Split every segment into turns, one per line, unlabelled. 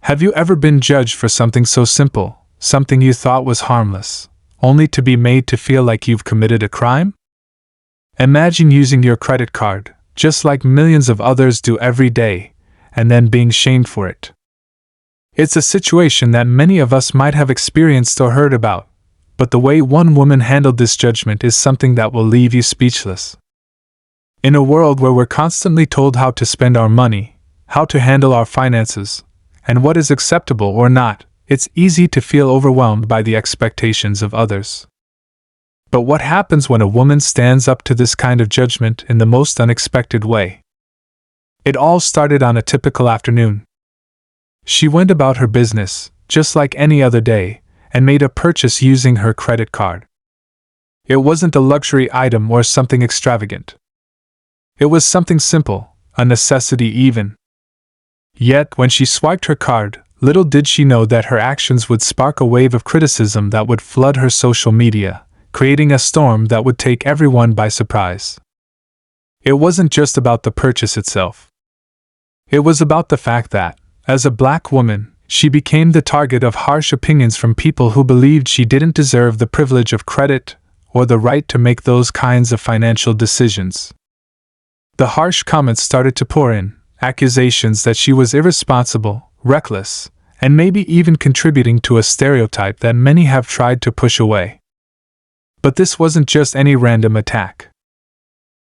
Have you ever been judged for something so simple, something you thought was harmless, only to be made to feel like you've committed a crime? Imagine using your credit card, just like millions of others do every day, and then being shamed for it. It's a situation that many of us might have experienced or heard about, but the way one woman handled this judgment is something that will leave you speechless. In a world where we're constantly told how to spend our money, how to handle our finances, and what is acceptable or not, it's easy to feel overwhelmed by the expectations of others. But what happens when a woman stands up to this kind of judgment in the most unexpected way? It all started on a typical afternoon. She went about her business, just like any other day, and made a purchase using her credit card. It wasn't a luxury item or something extravagant. It was something simple, a necessity even. Yet, when she swiped her card, little did she know that her actions would spark a wave of criticism that would flood her social media, creating a storm that would take everyone by surprise. It wasn't just about the purchase itself. It was about the fact that, as a black woman, she became the target of harsh opinions from people who believed she didn't deserve the privilege of credit or the right to make those kinds of financial decisions. The harsh comments started to pour in, accusations that she was irresponsible, reckless, and maybe even contributing to a stereotype that many have tried to push away. But this wasn't just any random attack.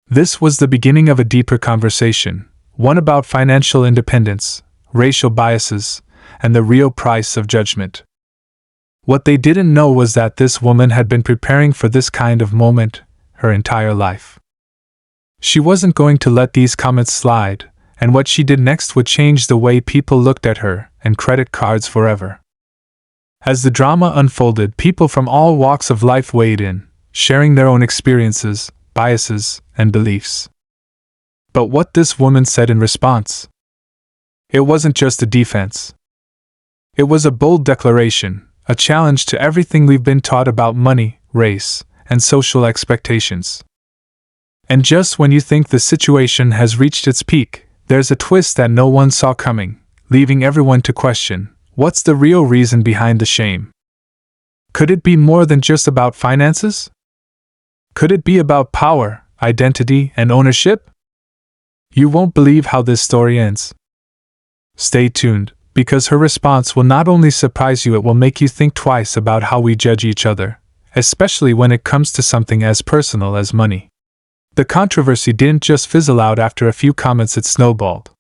This was the beginning of a deeper conversation, one about financial independence, racial biases, and the real price of judgment. What they didn't know was that this woman had been preparing for this kind of moment her entire life. She wasn't going to let these comments slide, and what she did next would change the way people looked at her and credit cards forever. As the drama unfolded, people from all walks of life weighed in, sharing their own experiences, biases, and beliefs. But what this woman said in response? It wasn't just a defense. It was a bold declaration, a challenge to everything we've been taught about money, race, and social expectations. And just when you think the situation has reached its peak, there's a twist that no one saw coming, leaving everyone to question, what's the real reason behind the shame? Could it be more than just about finances? Could it be about power, identity, and ownership? You won't believe how this story ends. Stay tuned, because her response will not only surprise you, it will make you think twice about how we judge each other, especially when it comes to something as personal as money. The controversy didn't just fizzle out after a few comments, it snowballed.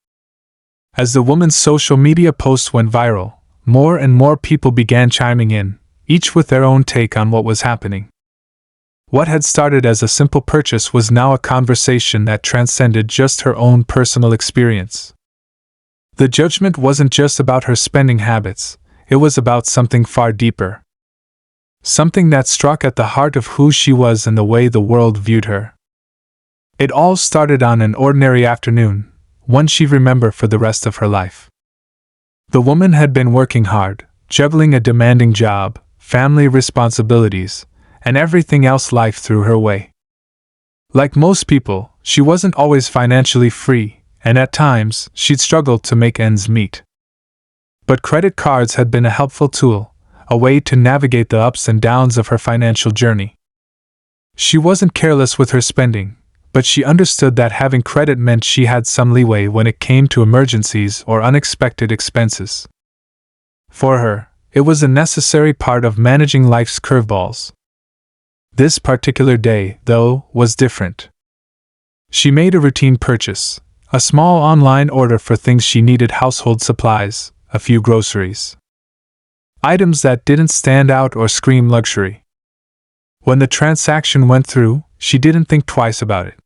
As the woman's social media posts went viral, more and more people began chiming in, each with their own take on what was happening. What had started as a simple purchase was now a conversation that transcended just her own personal experience. The judgment wasn't just about her spending habits, it was about something far deeper. Something that struck at the heart of who she was and the way the world viewed her. It all started on an ordinary afternoon, one she'd remember for the rest of her life. The woman had been working hard, juggling a demanding job, family responsibilities, and everything else life threw her way. Like most people, she wasn't always financially free, and at times, she'd struggled to make ends meet. But credit cards had been a helpful tool, a way to navigate the ups and downs of her financial journey. She wasn't careless with her spending, but she understood that having credit meant she had some leeway when it came to emergencies or unexpected expenses. For her, it was a necessary part of managing life's curveballs. This particular day, though, was different. She made a routine purchase, a small online order for things she needed: household supplies, a few groceries. Items that didn't stand out or scream luxury. When the transaction went through, she didn't think twice about it.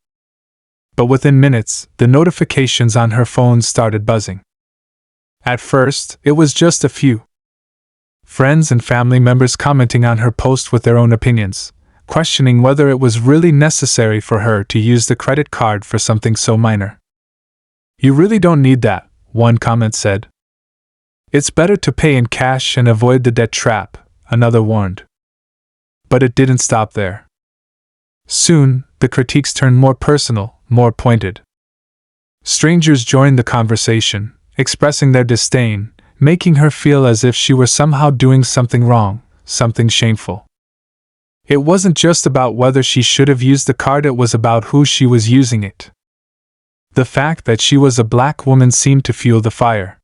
But within minutes, the notifications on her phone started buzzing. At first, it was just a few. Friends and family members commenting on her post with their own opinions, questioning whether it was really necessary for her to use the credit card for something so minor. "You really don't need that," one comment said. "It's better to pay in cash and avoid the debt trap," another warned. But it didn't stop there. Soon, the critiques turned more personal, more pointed. Strangers joined the conversation, expressing their disdain, making her feel as if she were somehow doing something wrong, something shameful. It wasn't just about whether she should have used the card, it was about who she was using it. The fact that she was a black woman seemed to fuel the fire.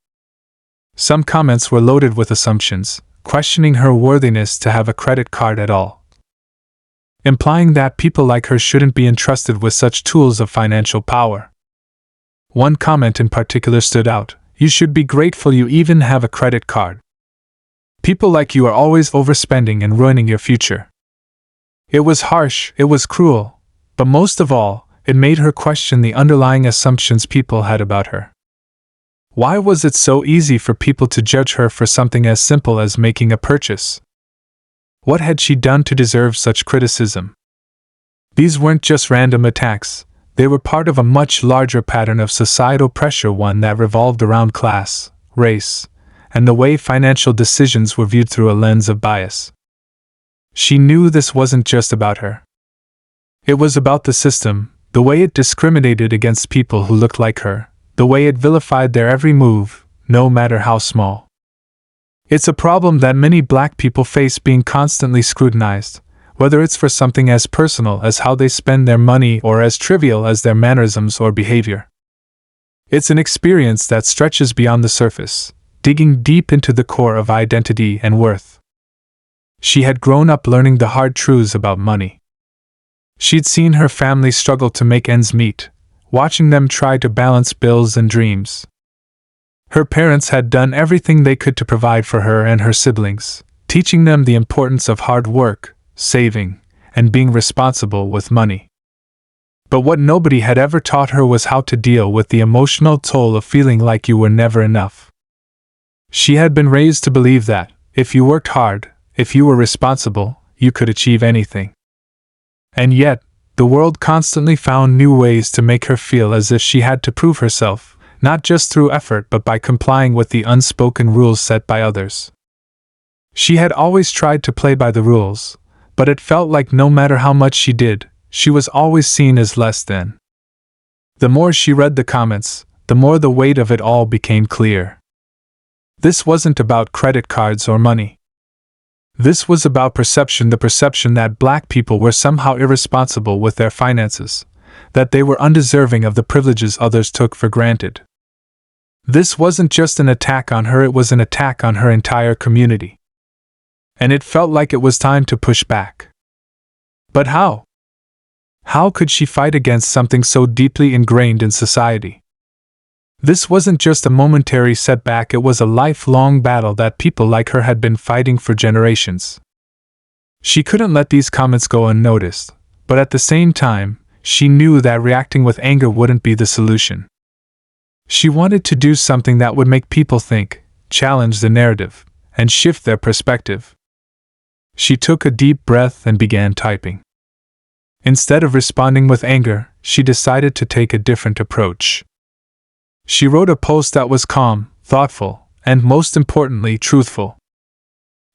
Some comments were loaded with assumptions, questioning her worthiness to have a credit card at all, implying that people like her shouldn't be entrusted with such tools of financial power. One comment in particular stood out: "You should be grateful you even have a credit card. People like you are always overspending and ruining your future." It was harsh, it was cruel, but most of all, it made her question the underlying assumptions people had about her. Why was it so easy for people to judge her for something as simple as making a purchase? What had she done to deserve such criticism? These weren't just random attacks, they were part of a much larger pattern of societal pressure, one that revolved around class, race, and the way financial decisions were viewed through a lens of bias. She knew this wasn't just about her. It was about the system, the way it discriminated against people who looked like her, the way it vilified their every move, no matter how small. It's a problem that many black people face, being constantly scrutinized, whether it's for something as personal as how they spend their money or as trivial as their mannerisms or behavior. It's an experience that stretches beyond the surface, digging deep into the core of identity and worth. She had grown up learning the hard truths about money. She'd seen her family struggle to make ends meet, watching them try to balance bills and dreams. Her parents had done everything they could to provide for her and her siblings, teaching them the importance of hard work, saving, and being responsible with money. But what nobody had ever taught her was how to deal with the emotional toll of feeling like you were never enough. She had been raised to believe that, if you worked hard, if you were responsible, you could achieve anything. And yet, the world constantly found new ways to make her feel as if she had to prove herself, not just through effort but by complying with the unspoken rules set by others. She had always tried to play by the rules, but it felt like no matter how much she did, she was always seen as less than. The more she read the comments, the more the weight of it all became clear. This wasn't about credit cards or money. This was about perception, the perception that black people were somehow irresponsible with their finances, that they were undeserving of the privileges others took for granted. This wasn't just an attack on her, it was an attack on her entire community. And it felt like it was time to push back. But how? How could she fight against something so deeply ingrained in society? This wasn't just a momentary setback, it was a lifelong battle that people like her had been fighting for generations. She couldn't let these comments go unnoticed, but at the same time, she knew that reacting with anger wouldn't be the solution. She wanted to do something that would make people think, challenge the narrative, and shift their perspective. She took a deep breath and began typing. Instead of responding with anger, she decided to take a different approach. She wrote a post that was calm, thoughtful, and most importantly, truthful.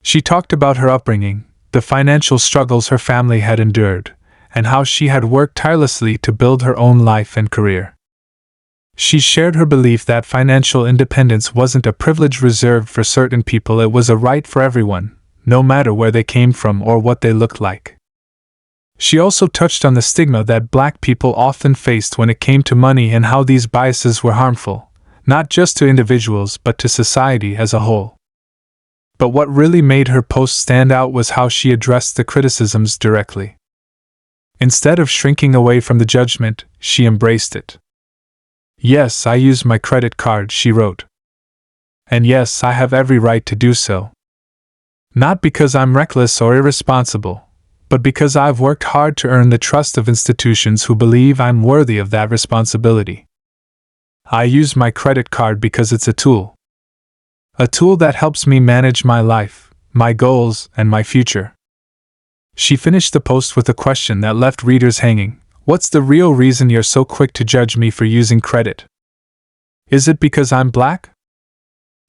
She talked about her upbringing, the financial struggles her family had endured, and how she had worked tirelessly to build her own life and career. She shared her belief that financial independence wasn't a privilege reserved for certain people, it was a right for everyone, no matter where they came from or what they looked like. She also touched on the stigma that black people often faced when it came to money and how these biases were harmful, not just to individuals but to society as a whole. But what really made her post stand out was how she addressed the criticisms directly. Instead of shrinking away from the judgment, she embraced it. "Yes, I use my credit card," she wrote. "And yes, I have every right to do so. Not because I'm reckless or irresponsible, but because I've worked hard to earn the trust of institutions who believe I'm worthy of that responsibility. I use my credit card because it's a tool. A tool that helps me manage my life, my goals, and my future." She finished the post with a question that left readers hanging. What's the real reason you're so quick to judge me for using credit? Is it because I'm black?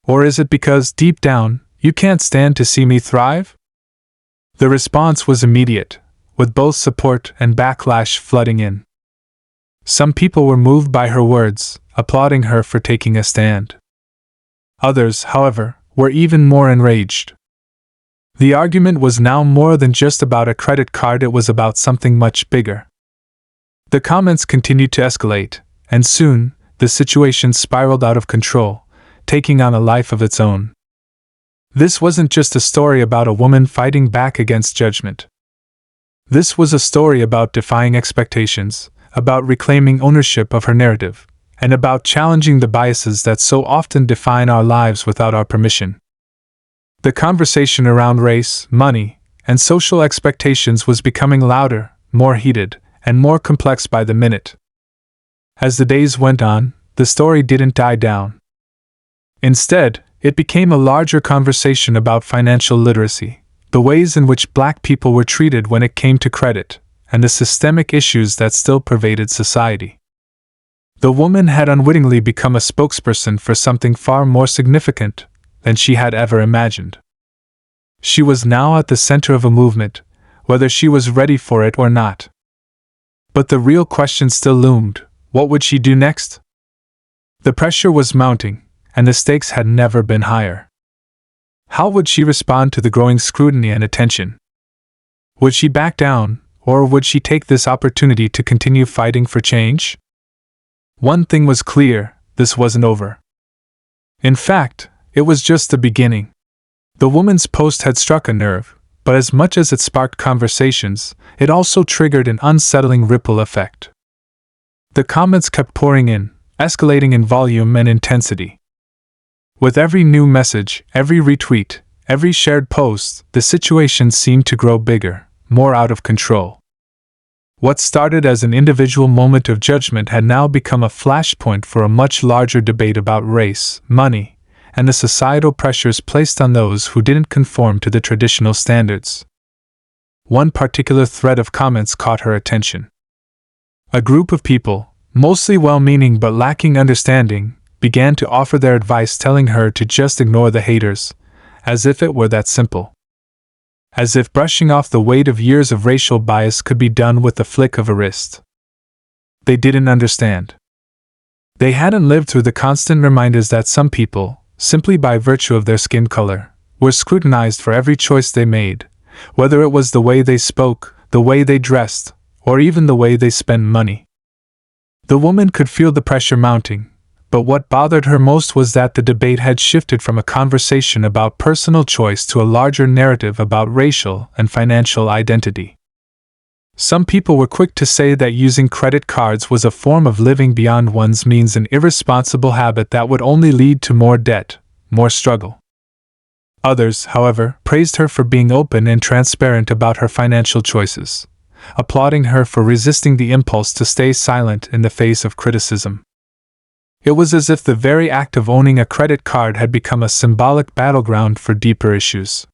Or is it because, deep down, you can't stand to see me thrive? The response was immediate, with both support and backlash flooding in. Some people were moved by her words, applauding her for taking a stand. Others, however, were even more enraged. The argument was now more than just about a credit card, it was about something much bigger. The comments continued to escalate, and soon, the situation spiraled out of control, taking on a life of its own. This wasn't just a story about a woman fighting back against judgment. This was a story about defying expectations, about reclaiming ownership of her narrative, and about challenging the biases that so often define our lives without our permission. The conversation around race, money, and social expectations was becoming louder, more heated, and more complex by the minute. As the days went on, the story didn't die down. Instead, it became a larger conversation about financial literacy, the ways in which Black people were treated when it came to credit, and the systemic issues that still pervaded society. The woman had unwittingly become a spokesperson for something far more significant than she had ever imagined. She was now at the center of a movement, whether she was ready for it or not. But the real question still loomed: what would she do next? The pressure was mounting, and the stakes had never been higher. How would she respond to the growing scrutiny and attention? Would she back down, or would she take this opportunity to continue fighting for change? One thing was clear: this wasn't over. In fact, it was just the beginning. The woman's post had struck a nerve, but as much as it sparked conversations, it also triggered an unsettling ripple effect. The comments kept pouring in, escalating in volume and intensity. With every new message, every retweet, every shared post, the situation seemed to grow bigger, more out of control. What started as an individual moment of judgment had now become a flashpoint for a much larger debate about race, money, and the societal pressures placed on those who didn't conform to the traditional standards. One particular thread of comments caught her attention. A group of people, mostly well-meaning but lacking understanding, began to offer their advice, telling her to just ignore the haters, as if it were that simple. As if brushing off the weight of years of racial bias could be done with the flick of a wrist. They didn't understand. They hadn't lived through the constant reminders that some people, simply by virtue of their skin color, were scrutinized for every choice they made, whether it was the way they spoke, the way they dressed, or even the way they spent money. The woman could feel the pressure mounting, but what bothered her most was that the debate had shifted from a conversation about personal choice to a larger narrative about racial and financial identity. Some people were quick to say that using credit cards was a form of living beyond one's means, an irresponsible habit that would only lead to more debt, more struggle. Others, however, praised her for being open and transparent about her financial choices, applauding her for resisting the impulse to stay silent in the face of criticism. It was as if the very act of owning a credit card had become a symbolic battleground for deeper issues.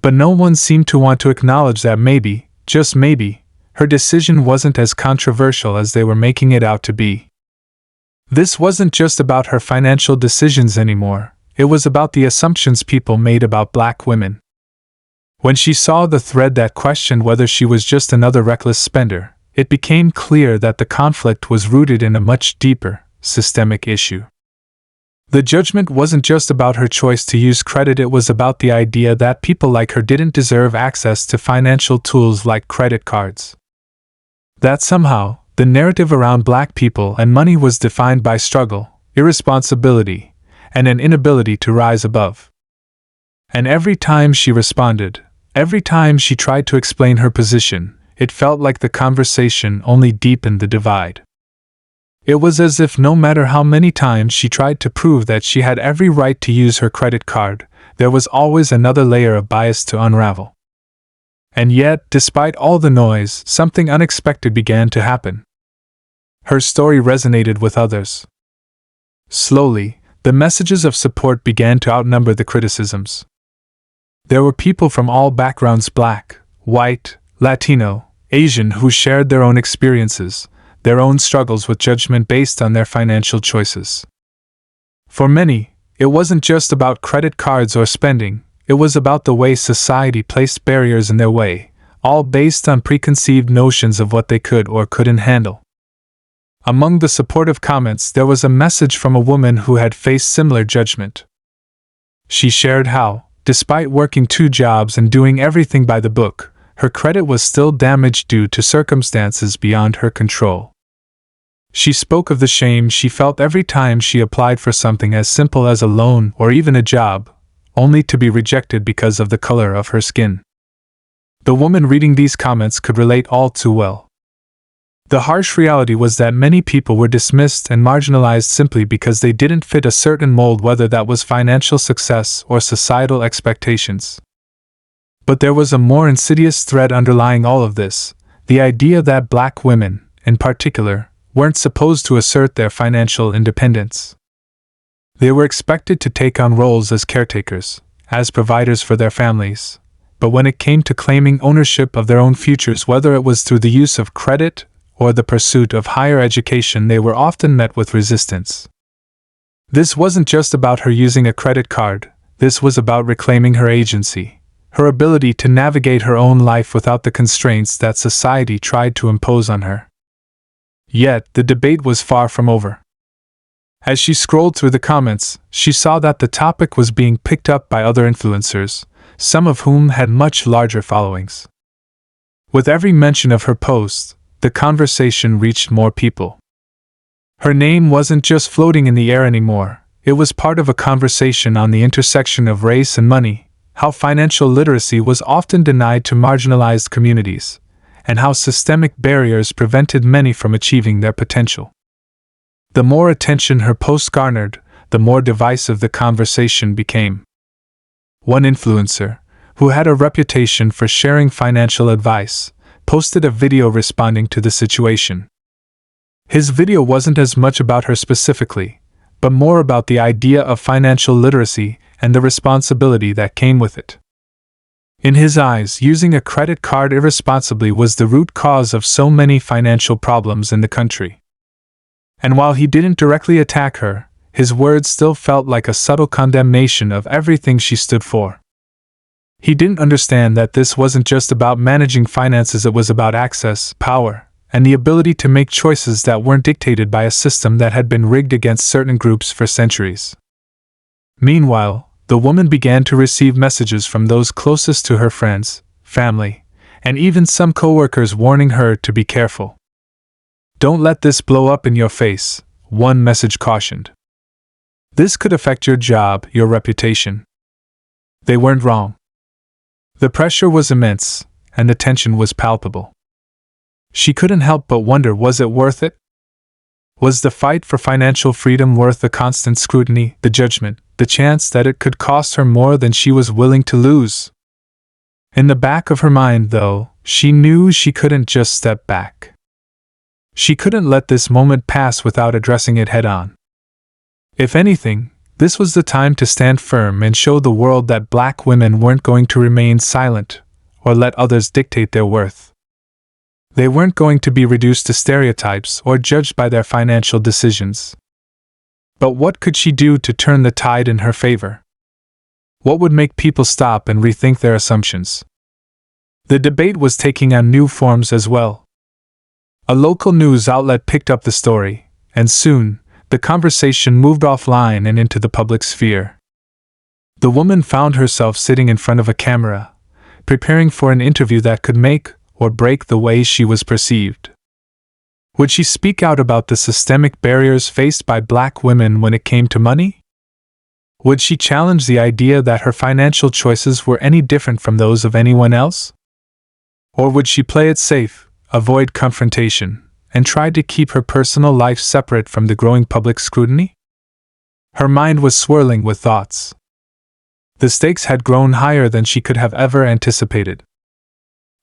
But no one seemed to want to acknowledge that maybe, just maybe, her decision wasn't as controversial as they were making it out to be. This wasn't just about her financial decisions anymore, it was about the assumptions people made about Black women. When she saw the thread that questioned whether she was just another reckless spender, it became clear that the conflict was rooted in a much deeper, systemic issue. The judgment wasn't just about her choice to use credit, it was about the idea that people like her didn't deserve access to financial tools like credit cards. That somehow, the narrative around Black people and money was defined by struggle, irresponsibility, and an inability to rise above. And every time she responded, every time she tried to explain her position, it felt like the conversation only deepened the divide. It was as if no matter how many times she tried to prove that she had every right to use her credit card, there was always another layer of bias to unravel. And yet, despite all the noise, something unexpected began to happen. Her story resonated with others. Slowly, the messages of support began to outnumber the criticisms. There were people from all backgrounds, Black, white, Latino, Asian, who shared their own experiences, their own struggles with judgment based on their financial choices. For many, it wasn't just about credit cards or spending, it was about the way society placed barriers in their way, all based on preconceived notions of what they could or couldn't handle. Among the supportive comments, there was a message from a woman who had faced similar judgment. She shared how, despite working 2 jobs and doing everything by the book, her credit was still damaged due to circumstances beyond her control. She spoke of the shame she felt every time she applied for something as simple as a loan or even a job, only to be rejected because of the color of her skin. The woman reading these comments could relate all too well. The harsh reality was that many people were dismissed and marginalized simply because they didn't fit a certain mold, whether that was financial success or societal expectations. But there was a more insidious thread underlying all of this: the idea that Black women, in particular, weren't supposed to assert their financial independence. They were expected to take on roles as caretakers, as providers for their families, but when it came to claiming ownership of their own futures, whether it was through the use of credit or the pursuit of higher education, they were often met with resistance. This wasn't just about her using a credit card, this was about reclaiming her agency, her ability to navigate her own life without the constraints that society tried to impose on her. Yet, the debate was far from over. As she scrolled through the comments, she saw that the topic was being picked up by other influencers, some of whom had much larger followings. With every mention of her post, the conversation reached more people. Her name wasn't just floating in the air anymore, it was part of a conversation on the intersection of race and money, how financial literacy was often denied to marginalized communities, and how systemic barriers prevented many from achieving their potential. The more attention her post garnered, the more divisive the conversation became. One influencer, who had a reputation for sharing financial advice, posted a video responding to the situation. His video wasn't as much about her specifically, but more about the idea of financial literacy and the responsibility that came with it. In his eyes, using a credit card irresponsibly was the root cause of so many financial problems in the country. And while he didn't directly attack her, his words still felt like a subtle condemnation of everything she stood for. He didn't understand that this wasn't just about managing finances, it was about access, power, and the ability to make choices that weren't dictated by a system that had been rigged against certain groups for centuries. Meanwhile, the woman began to receive messages from those closest to her, friends, family, and even some coworkers warning her to be careful. "Don't let this blow up in your face," one message cautioned. "This could affect your job, your reputation." They weren't wrong. The pressure was immense, and the tension was palpable. She couldn't help but wonder, was it worth it? Was the fight for financial freedom worth the constant scrutiny, the judgment, the chance that it could cost her more than she was willing to lose? In the back of her mind, though, she knew she couldn't just step back. She couldn't let this moment pass without addressing it head-on. If anything, this was the time to stand firm and show the world that Black women weren't going to remain silent or let others dictate their worth. They weren't going to be reduced to stereotypes or judged by their financial decisions. But what could she do to turn the tide in her favor? What would make people stop and rethink their assumptions? The debate was taking on new forms as well. A local news outlet picked up the story, and soon, the conversation moved offline and into the public sphere. The woman found herself sitting in front of a camera, preparing for an interview that could make or break the way she was perceived. Would she speak out about the systemic barriers faced by Black women when it came to money? Would she challenge the idea that her financial choices were any different from those of anyone else? Or would she play it safe, avoid confrontation, and try to keep her personal life separate from the growing public scrutiny? Her mind was swirling with thoughts. The stakes had grown higher than she could have ever anticipated.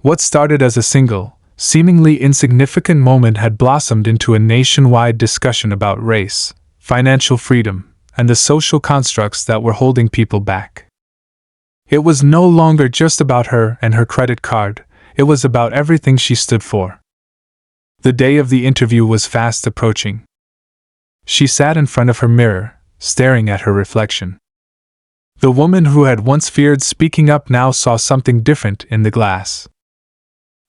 What started as a single, seemingly insignificant moment had blossomed into a nationwide discussion about race, financial freedom, and the social constructs that were holding people back. It was no longer just about her and her credit card, it was about everything she stood for. The day of the interview was fast approaching. She sat in front of her mirror, staring at her reflection. The woman who had once feared speaking up now saw something different in the glass.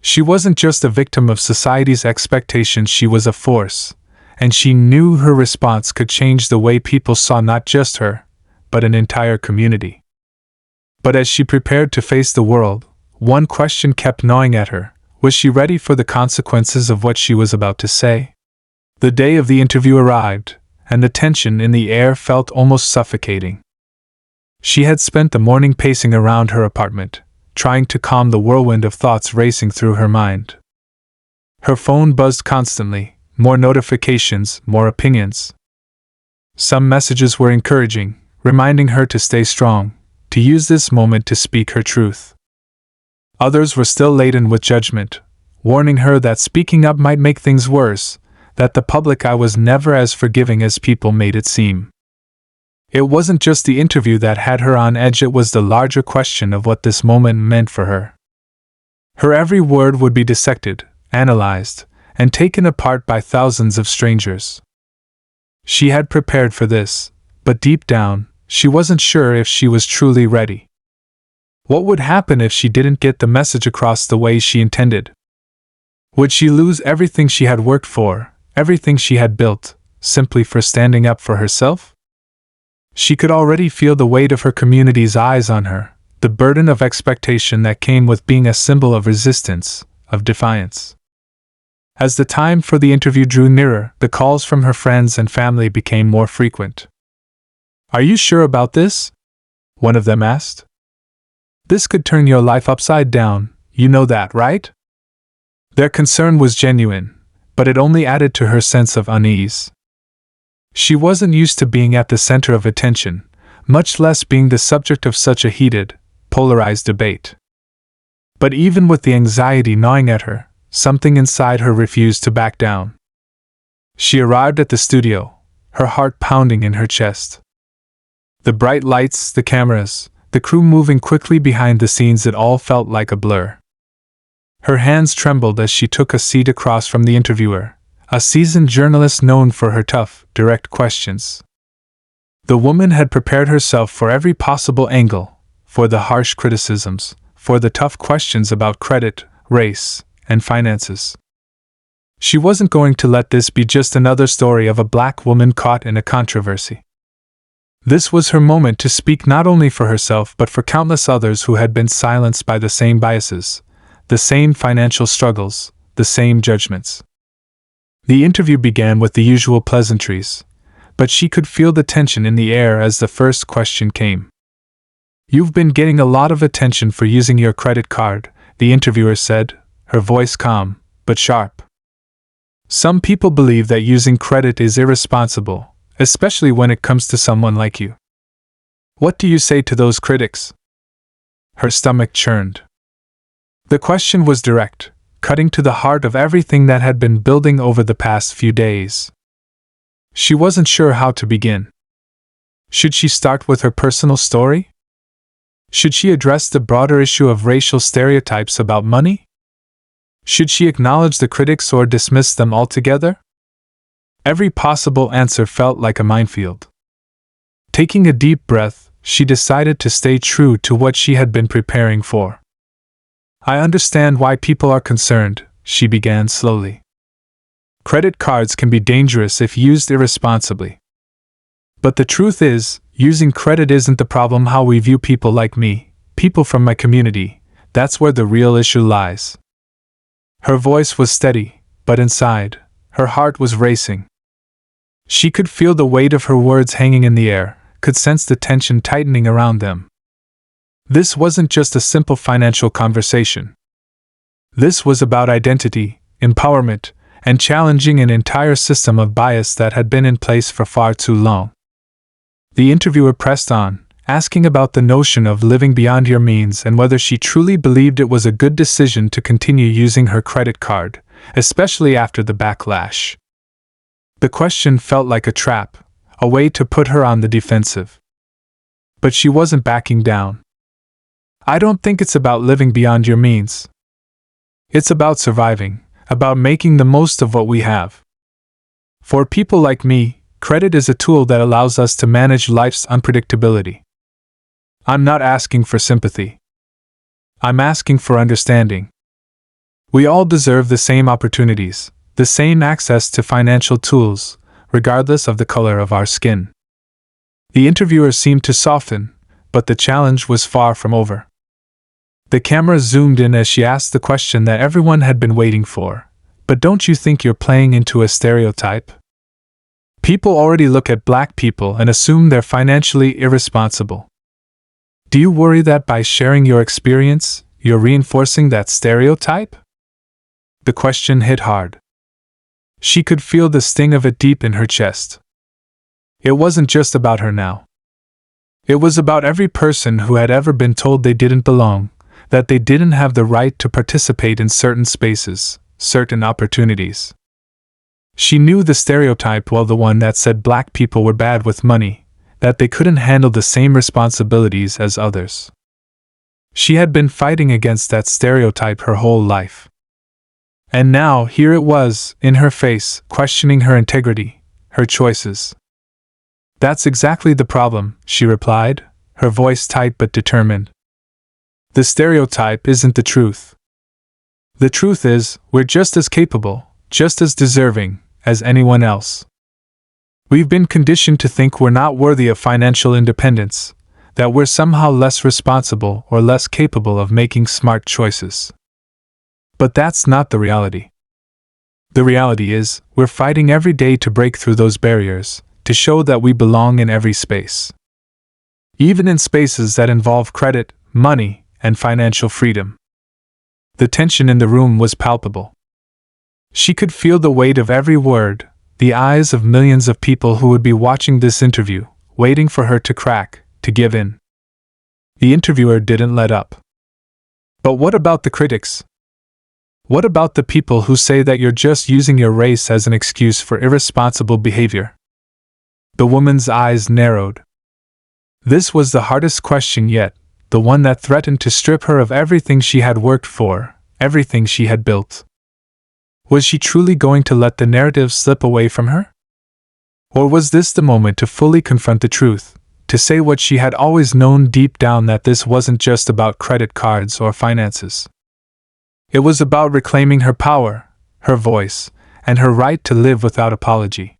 She wasn't just a victim of society's expectations, she was a force, and she knew her response could change the way people saw not just her, but an entire community. But as she prepared to face the world, one question kept gnawing at her: was she ready for the consequences of what she was about to say? The day of the interview arrived, and the tension in the air felt almost suffocating. She had spent the morning pacing around her apartment, trying to calm the whirlwind of thoughts racing through her mind. Her phone buzzed constantly, more notifications, more opinions. Some messages were encouraging, reminding her to stay strong, to use this moment to speak her truth. Others were still laden with judgment, warning her that speaking up might make things worse, that the public eye was never as forgiving as people made it seem. It wasn't just the interview that had her on edge, it was the larger question of what this moment meant for her. Her every word would be dissected, analyzed, and taken apart by thousands of strangers. She had prepared for this, but deep down, she wasn't sure if she was truly ready. What would happen if she didn't get the message across the way she intended? Would she lose everything she had worked for, everything she had built, simply for standing up for herself? She could already feel the weight of her community's eyes on her, the burden of expectation that came with being a symbol of resistance, of defiance. As the time for the interview drew nearer, the calls from her friends and family became more frequent. "Are you sure about this?" one of them asked. "This could turn your life upside down, you know that, right?" Their concern was genuine, but it only added to her sense of unease. She wasn't used to being at the center of attention, much less being the subject of such a heated, polarized debate. But even with the anxiety gnawing at her, something inside her refused to back down. She arrived at the studio, her heart pounding in her chest. The bright lights, the cameras, the crew moving quickly behind the scenes, it all felt like a blur. Her hands trembled as she took a seat across from the interviewer, a seasoned journalist known for her tough, direct questions. The woman had prepared herself for every possible angle, for the harsh criticisms, for the tough questions about credit, race, and finances. She wasn't going to let this be just another story of a black woman caught in a controversy. This was her moment to speak not only for herself but for countless others who had been silenced by the same biases, the same financial struggles, the same judgments. The interview began with the usual pleasantries, but she could feel the tension in the air as the first question came. "You've been getting a lot of attention for using your credit card," the interviewer said, her voice calm, but sharp. "Some people believe that using credit is irresponsible, especially when it comes to someone like you. What do you say to those critics?" Her stomach churned. The question was direct, cutting to the heart of everything that had been building over the past few days. She wasn't sure how to begin. Should she start with her personal story? Should she address the broader issue of racial stereotypes about money? Should she acknowledge the critics or dismiss them altogether? Every possible answer felt like a minefield. Taking a deep breath, she decided to stay true to what she had been preparing for. "I understand why people are concerned," she began slowly. "Credit cards can be dangerous if used irresponsibly. But the truth is, using credit isn't the problem. How we view people like me, people from my community, that's where the real issue lies." Her voice was steady, but inside, her heart was racing. She could feel the weight of her words hanging in the air, could sense the tension tightening around them. This wasn't just a simple financial conversation. This was about identity, empowerment, and challenging an entire system of bias that had been in place for far too long. The interviewer pressed on, asking about the notion of living beyond your means and whether she truly believed it was a good decision to continue using her credit card, especially after the backlash. The question felt like a trap, a way to put her on the defensive. But she wasn't backing down. "I don't think it's about living beyond your means. It's about surviving, about making the most of what we have. For people like me, credit is a tool that allows us to manage life's unpredictability. I'm not asking for sympathy. I'm asking for understanding. We all deserve the same opportunities, the same access to financial tools, regardless of the color of our skin. The interviewer seemed to soften, but the challenge was far from over. The camera zoomed in as she asked the question that everyone had been waiting for. But don't you think you're playing into a stereotype? People already look at black people and assume they're financially irresponsible. Do you worry that by sharing your experience, you're reinforcing that stereotype? The question hit hard. She could feel the sting of it deep in her chest. It wasn't just about her now. It was about every person who had ever been told they didn't belong, that they didn't have the right to participate in certain spaces, certain opportunities. She knew the stereotype well, the one that said black people were bad with money, that they couldn't handle the same responsibilities as others. She had been fighting against that stereotype her whole life. And now, here it was, in her face, questioning her integrity, her choices. That's exactly the problem, she replied, her voice tight but determined. The stereotype isn't the truth. The truth is, we're just as capable, just as deserving, as anyone else. We've been conditioned to think we're not worthy of financial independence, that we're somehow less responsible or less capable of making smart choices. But that's not the reality. The reality is, we're fighting every day to break through those barriers, to show that we belong in every space. Even in spaces that involve credit, money, and financial freedom. The tension in the room was palpable. She could feel the weight of every word, the eyes of millions of people who would be watching this interview, waiting for her to crack, to give in. The interviewer didn't let up. But what about the critics? What about the people who say that you're just using your race as an excuse for irresponsible behavior? The woman's eyes narrowed. This was the hardest question yet, the one that threatened to strip her of everything she had worked for, everything she had built. Was she truly going to let the narrative slip away from her? Or was this the moment to fully confront the truth, to say what she had always known deep down, that this wasn't just about credit cards or finances? It was about reclaiming her power, her voice, and her right to live without apology.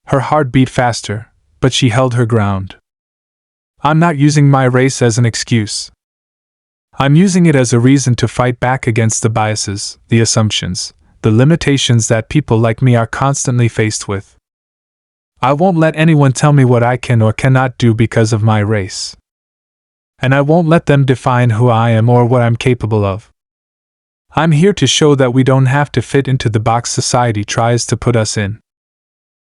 Her heart beat faster, but she held her ground. I'm not using my race as an excuse. I'm using it as a reason to fight back against the biases, the assumptions, the limitations that people like me are constantly faced with. I won't let anyone tell me what I can or cannot do because of my race. And I won't let them define who I am or what I'm capable of. I'm here to show that we don't have to fit into the box society tries to put us in.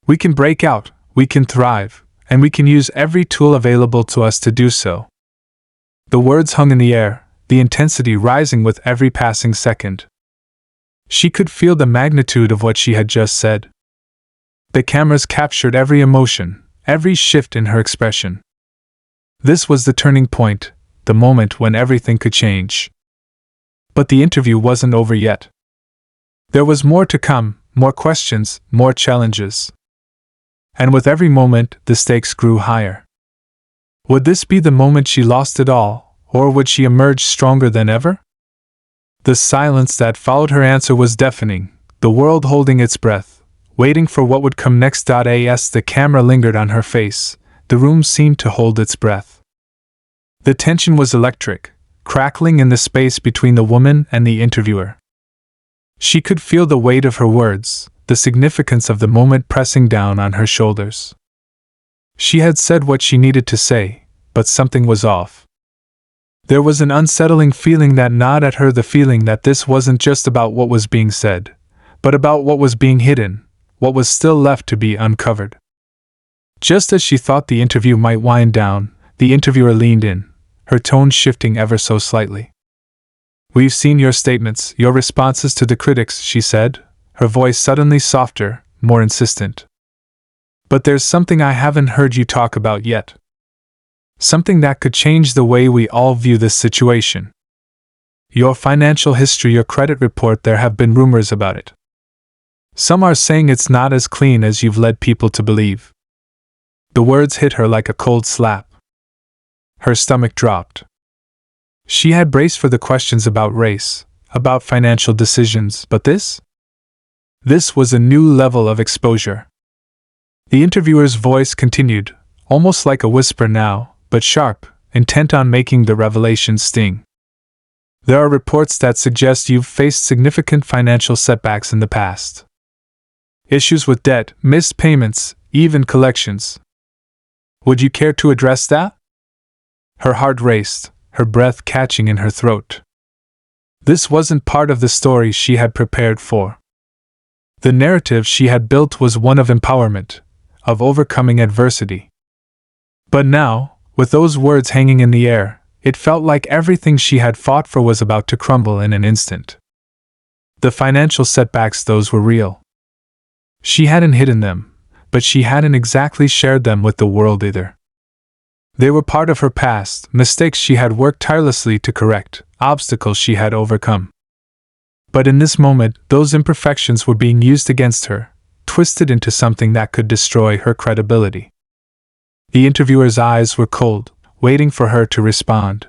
We can break out, we can thrive, and we can use every tool available to us to do so. The words hung in the air, the intensity rising with every passing second. She could feel the magnitude of what she had just said. The cameras captured every emotion, every shift in her expression. This was the turning point, the moment when everything could change. But the interview wasn't over yet. There was more to come, more questions, more challenges. And with every moment, the stakes grew higher. Would this be the moment she lost it all, or would she emerge stronger than ever? The silence that followed her answer was deafening, the world holding its breath, waiting for what would come next. As the camera lingered on her face, the room seemed to hold its breath. The tension was electric, crackling in the space between the woman and the interviewer. She could feel the weight of her words, the significance of the moment pressing down on her shoulders. She had said what she needed to say, but something was off. There was an unsettling feeling that gnawed at her, the feeling that this wasn't just about what was being said, but about what was being hidden, what was still left to be uncovered. Just as she thought the interview might wind down, the interviewer leaned in, her tone shifting ever so slightly. "We've seen your statements, your responses to the critics," she said, her voice suddenly softer, more insistent. "But there's something I haven't heard you talk about yet. Something that could change the way we all view this situation. Your financial history, your credit report, there have been rumors about it. Some are saying it's not as clean as you've led people to believe." The words hit her like a cold slap. Her stomach dropped. She had braced for the questions about race, about financial decisions, but this? This was a new level of exposure. The interviewer's voice continued, almost like a whisper now, but sharp, intent on making the revelation sting. There are reports that suggest you've faced significant financial setbacks in the past. Issues with debt, missed payments, even collections. Would you care to address that? Her heart raced, her breath catching in her throat. This wasn't part of the story she had prepared for. The narrative she had built was one of empowerment, of overcoming adversity. But now, with those words hanging in the air, it felt like everything she had fought for was about to crumble in an instant. The financial setbacks, those were real. She hadn't hidden them, but she hadn't exactly shared them with the world either. They were part of her past, mistakes she had worked tirelessly to correct, obstacles she had overcome. But in this moment, those imperfections were being used against her, twisted into something that could destroy her credibility. The interviewer's eyes were cold, waiting for her to respond.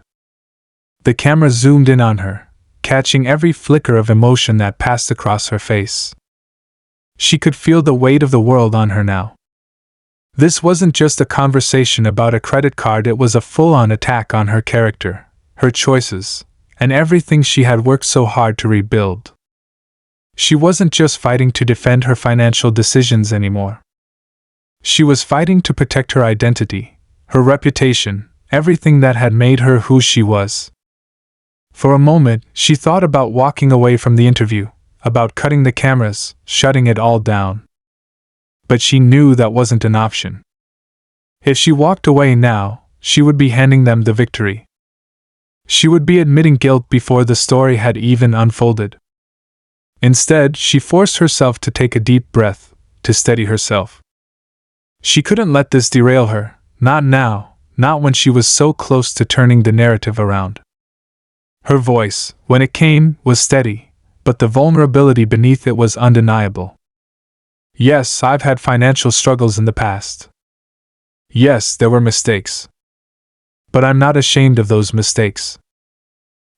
The camera zoomed in on her, catching every flicker of emotion that passed across her face. She could feel the weight of the world on her now. This wasn't just a conversation about a credit card, it was a full-on attack on her character, her choices, and everything she had worked so hard to rebuild. She wasn't just fighting to defend her financial decisions anymore. She was fighting to protect her identity, her reputation, everything that had made her who she was. For a moment, she thought about walking away from the interview, about cutting the cameras, shutting it all down. But she knew that wasn't an option. If she walked away now, she would be handing them the victory. She would be admitting guilt before the story had even unfolded. Instead, she forced herself to take a deep breath, to steady herself. She couldn't let this derail her, not now. Not when she was so close to turning the narrative around. Her voice, when it came, was steady, but the vulnerability beneath it was undeniable. Yes, I've had financial struggles in the past. Yes, there were mistakes. But I'm not ashamed of those mistakes.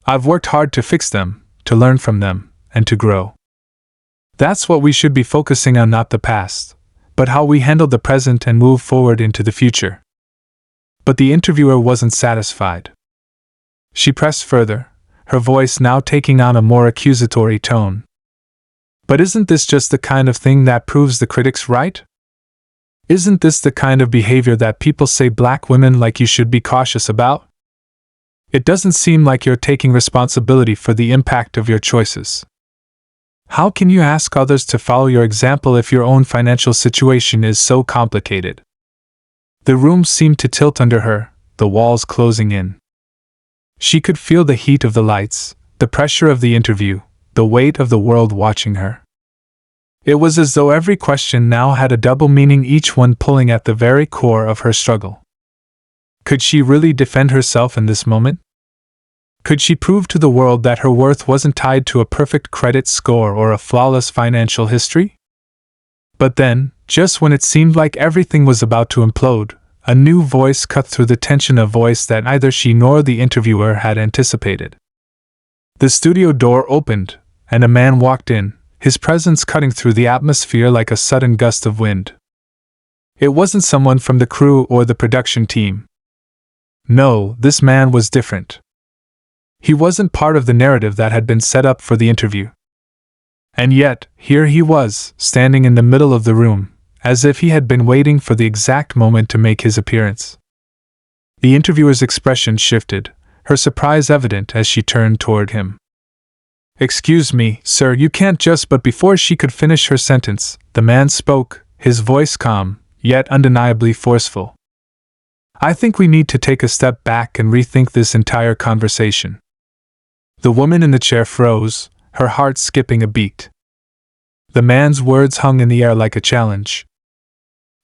I've worked hard to fix them, to learn from them, and to grow. That's what we should be focusing on, not the past, but how we handle the present and move forward into the future. But the interviewer wasn't satisfied. She pressed further, her voice now taking on a more accusatory tone. But isn't this just the kind of thing that proves the critics right? Isn't this the kind of behavior that people say black women like you should be cautious about? It doesn't seem like you're taking responsibility for the impact of your choices. How can you ask others to follow your example if your own financial situation is so complicated? The room seemed to tilt under her, the walls closing in. She could feel the heat of the lights, the pressure of the interview, the weight of the world watching her. It was as though every question now had a double meaning, each one pulling at the very core of her struggle. Could she really defend herself in this moment? Could she prove to the world that her worth wasn't tied to a perfect credit score or a flawless financial history? But then, just when it seemed like everything was about to implode, a new voice cut through the tension, a voice that neither she nor the interviewer had anticipated. The studio door opened, and a man walked in, his presence cutting through the atmosphere like a sudden gust of wind. It wasn't someone from the crew or the production team. No, this man was different. He wasn't part of the narrative that had been set up for the interview. And yet, here he was, standing in the middle of the room, as if he had been waiting for the exact moment to make his appearance. The interviewer's expression shifted, her surprise evident as she turned toward him. "Excuse me, sir, you can't just..." But before she could finish her sentence, the man spoke, his voice calm, yet undeniably forceful. "I think we need to take a step back and rethink this entire conversation." The woman in the chair froze, her heart skipping a beat. The man's words hung in the air like a challenge.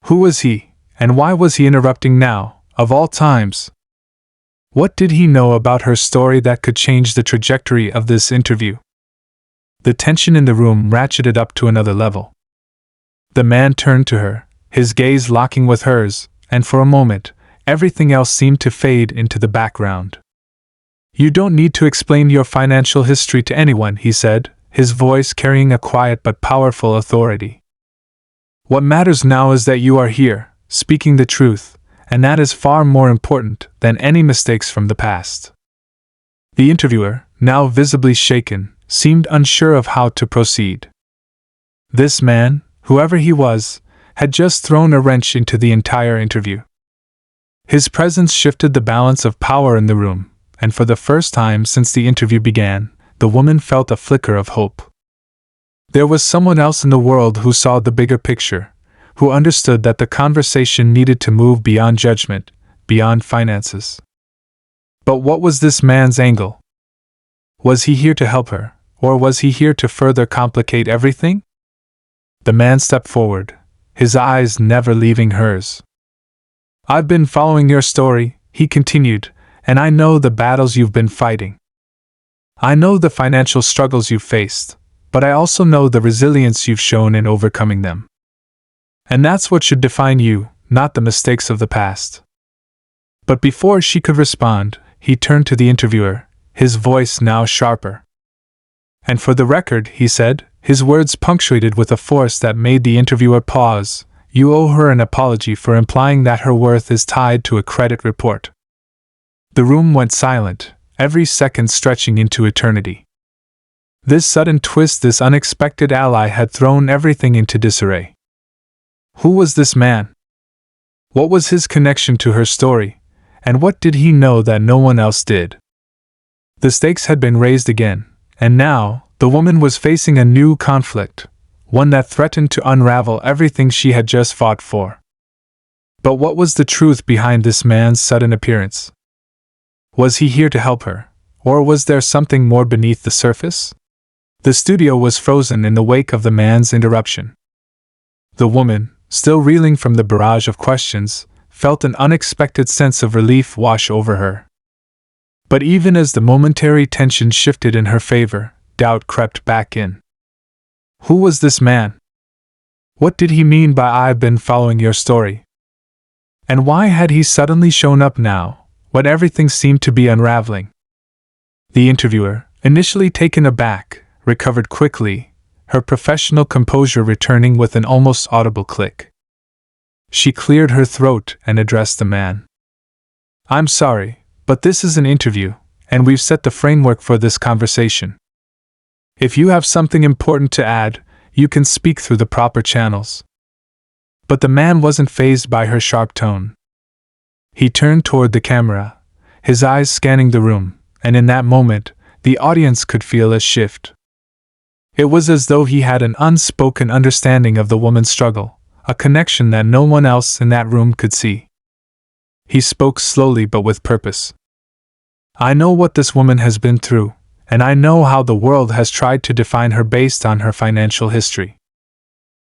Who was he, and why was he interrupting now, of all times? What did he know about her story that could change the trajectory of this interview? The tension in the room ratcheted up to another level. The man turned to her, his gaze locking with hers, and for a moment, everything else seemed to fade into the background. "You don't need to explain your financial history to anyone," he said, his voice carrying a quiet but powerful authority. "What matters now is that you are here, speaking the truth, and that is far more important than any mistakes from the past." The interviewer, now visibly shaken, seemed unsure of how to proceed. This man, whoever he was, had just thrown a wrench into the entire interview. His presence shifted the balance of power in the room, and for the first time since the interview began, the woman felt a flicker of hope. There was someone else in the world who saw the bigger picture, who understood that the conversation needed to move beyond judgment, beyond finances. But what was this man's angle? Was he here to help her, or was he here to further complicate everything? The man stepped forward, his eyes never leaving hers. "I've been following your story," he continued, "and I know the battles you've been fighting. I know the financial struggles you've faced, but I also know the resilience you've shown in overcoming them. And that's what should define you, not the mistakes of the past." But before she could respond, he turned to the interviewer, his voice now sharper. "And for the record," he said, his words punctuated with a force that made the interviewer pause, "you owe her an apology for implying that her worth is tied to a credit report." The room went silent, every second stretching into eternity. This sudden twist, this unexpected ally had thrown everything into disarray. Who was this man? What was his connection to her story, and what did he know that no one else did? The stakes had been raised again, and now, the woman was facing a new conflict, one that threatened to unravel everything she had just fought for. But what was the truth behind this man's sudden appearance? Was he here to help her, or was there something more beneath the surface? The studio was frozen in the wake of the man's interruption. The woman, still reeling from the barrage of questions, felt an unexpected sense of relief wash over her. But even as the momentary tension shifted in her favor, doubt crept back in. Who was this man? What did he mean by "I've been following your story"? And why had he suddenly shown up now, when everything seemed to be unraveling? The interviewer, initially taken aback, recovered quickly, her professional composure returning with an almost audible click. She cleared her throat and addressed the man. "I'm sorry, but this is an interview, and we've set the framework for this conversation. If you have something important to add, you can speak through the proper channels." But the man wasn't fazed by her sharp tone. He turned toward the camera, his eyes scanning the room, and in that moment, the audience could feel a shift. It was as though he had an unspoken understanding of the woman's struggle, a connection that no one else in that room could see. He spoke slowly but with purpose. "I know what this woman has been through, and I know how the world has tried to define her based on her financial history.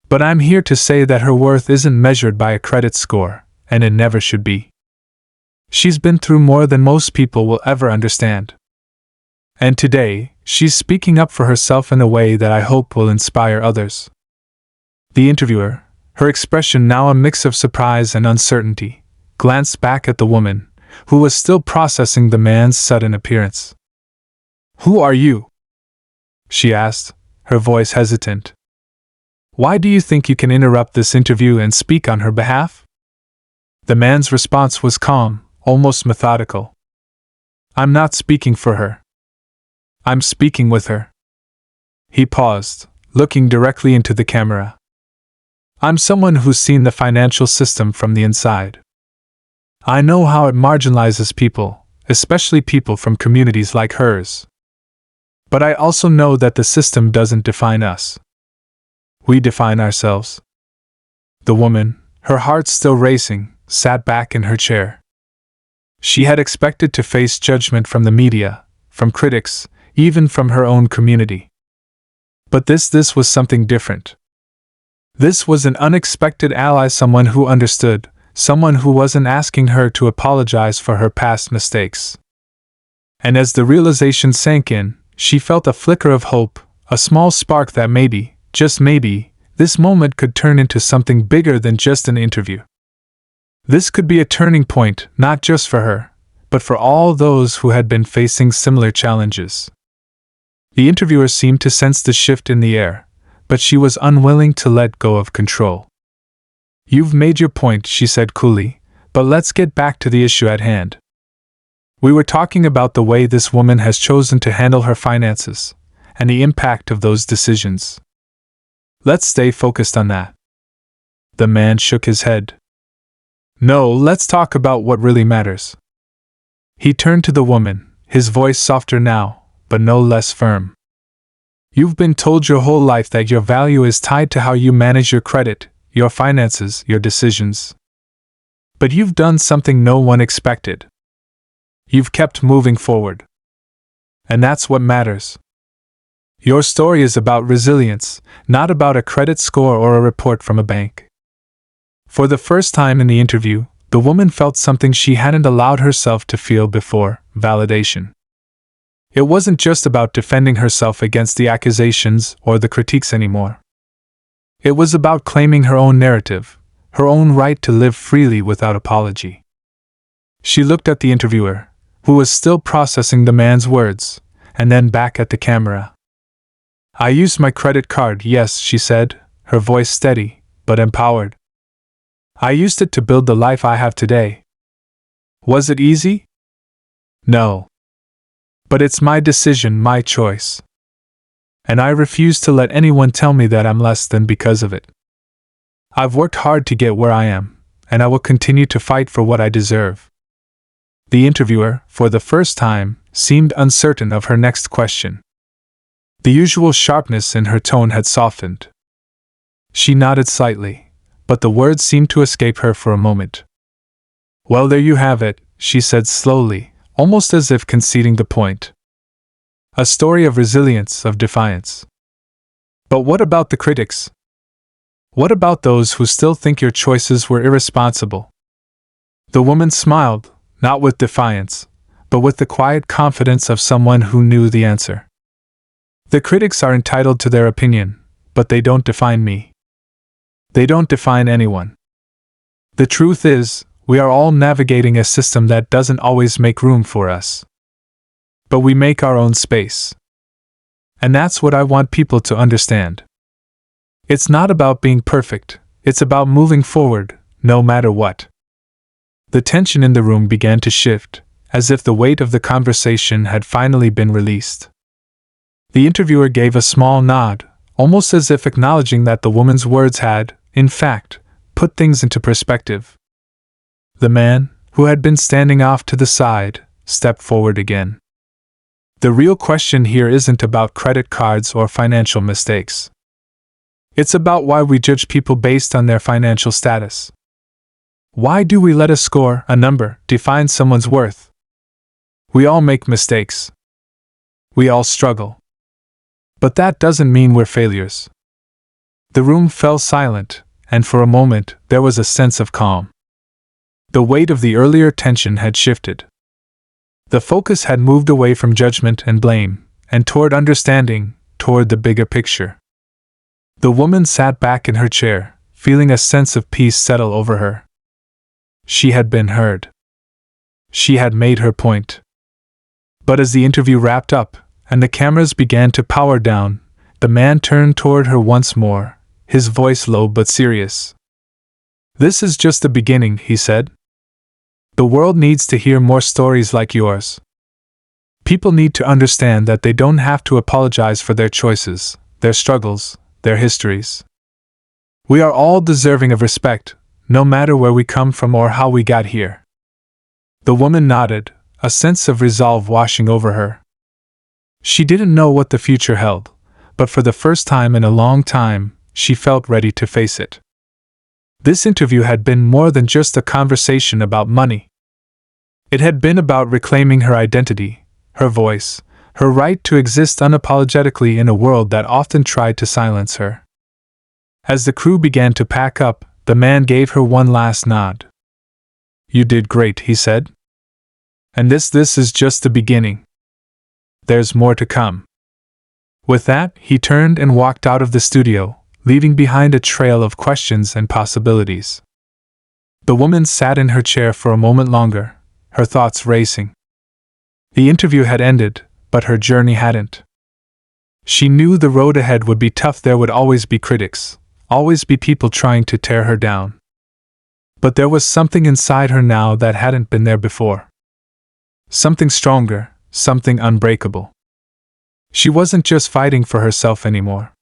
But I'm here to say that her worth isn't measured by a credit score, and it never should be. She's been through more than most people will ever understand. And today, she's speaking up for herself in a way that I hope will inspire others." The interviewer, her expression now a mix of surprise and uncertainty, glanced back at the woman, who was still processing the man's sudden appearance. "Who are you?" she asked, her voice hesitant. "Why do you think you can interrupt this interview and speak on her behalf?" The man's response was calm, almost methodical. "I'm not speaking for her. I'm speaking with her." He paused, looking directly into the camera. "I'm someone who's seen the financial system from the inside. I know how it marginalizes people, especially people from communities like hers. But I also know that the system doesn't define us. We define ourselves." The woman, her heart still racing, sat back in her chair. She had expected to face judgment from the media, from critics, even from her own community. But this was something different. This was an unexpected ally, someone who understood, someone who wasn't asking her to apologize for her past mistakes. And as the realization sank in, she felt a flicker of hope, a small spark that maybe, just maybe, this moment could turn into something bigger than just an interview. This could be a turning point, not just for her, but for all those who had been facing similar challenges. The interviewer seemed to sense the shift in the air, but she was unwilling to let go of control. "You've made your point," she said coolly, "but let's get back to the issue at hand. We were talking about the way this woman has chosen to handle her finances, and the impact of those decisions. Let's stay focused on that." The man shook his head. "No, let's talk about what really matters." He turned to the woman, his voice softer now, but no less firm. "You've been told your whole life that your value is tied to how you manage your credit, your finances, your decisions. But you've done something no one expected. You've kept moving forward. And that's what matters. Your story is about resilience, not about a credit score or a report from a bank." For the first time in the interview, the woman felt something she hadn't allowed herself to feel before: validation. It wasn't just about defending herself against the accusations or the critiques anymore. It was about claiming her own narrative, her own right to live freely without apology. She looked at the interviewer, who was still processing the man's words, and then back at the camera. "I used my credit card, yes," she said, her voice steady, but empowered. "I used it to build the life I have today. Was it easy? No. But it's my decision, my choice. And I refuse to let anyone tell me that I'm less than because of it. I've worked hard to get where I am, and I will continue to fight for what I deserve." The interviewer, for the first time, seemed uncertain of her next question. The usual sharpness in her tone had softened. She nodded slightly, but the words seemed to escape her for a moment. "Well, there you have it," she said slowly, almost as if conceding the point. "A story of resilience, of defiance. But what about the critics? What about those who still think your choices were irresponsible?" The woman smiled, not with defiance, but with the quiet confidence of someone who knew the answer. "The critics are entitled to their opinion, but they don't define me. They don't define anyone. The truth is, we are all navigating a system that doesn't always make room for us. But we make our own space. And that's what I want people to understand. It's not about being perfect, it's about moving forward, no matter what." The tension in the room began to shift, as if the weight of the conversation had finally been released. The interviewer gave a small nod, almost as if acknowledging that the woman's words had, in fact, put things into perspective. The man, who had been standing off to the side, stepped forward again. "The real question here isn't about credit cards or financial mistakes. It's about why we judge people based on their financial status. Why do we let a score, a number, define someone's worth? We all make mistakes. We all struggle. But that doesn't mean we're failures." The room fell silent, and for a moment there was a sense of calm. The weight of the earlier tension had shifted. The focus had moved away from judgment and blame, and toward understanding, toward the bigger picture. The woman sat back in her chair, feeling a sense of peace settle over her. She had been heard. She had made her point. But as the interview wrapped up, and the cameras began to power down, the man turned toward her once more, his voice low but serious. "This is just the beginning," he said. "The world needs to hear more stories like yours. People need to understand that they don't have to apologize for their choices, their struggles, their histories. We are all deserving of respect, no matter where we come from or how we got here." The woman nodded, a sense of resolve washing over her. She didn't know what the future held, but for the first time in a long time, she felt ready to face it. This interview had been more than just a conversation about money. It had been about reclaiming her identity, her voice, her right to exist unapologetically in a world that often tried to silence her. As the crew began to pack up, the man gave her one last nod. "You did great," he said. "And this is just the beginning. There's more to come." With that, he turned and walked out of the studio, leaving behind a trail of questions and possibilities. The woman sat in her chair for a moment longer, her thoughts racing. The interview had ended, but her journey hadn't. She knew the road ahead would be tough. There would always be critics, always be people trying to tear her down. But there was something inside her now that hadn't been there before. Something stronger, something unbreakable. She wasn't just fighting for herself anymore.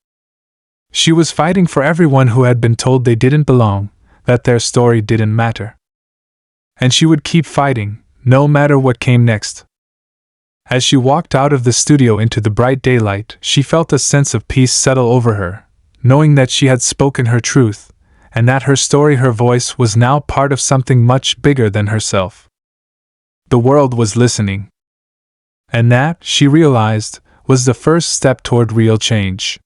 She was fighting for everyone who had been told they didn't belong, that their story didn't matter. And she would keep fighting, no matter what came next. As she walked out of the studio into the bright daylight, she felt a sense of peace settle over her, knowing that she had spoken her truth, and that her story, her voice, was now part of something much bigger than herself. The world was listening. And that, she realized, was the first step toward real change.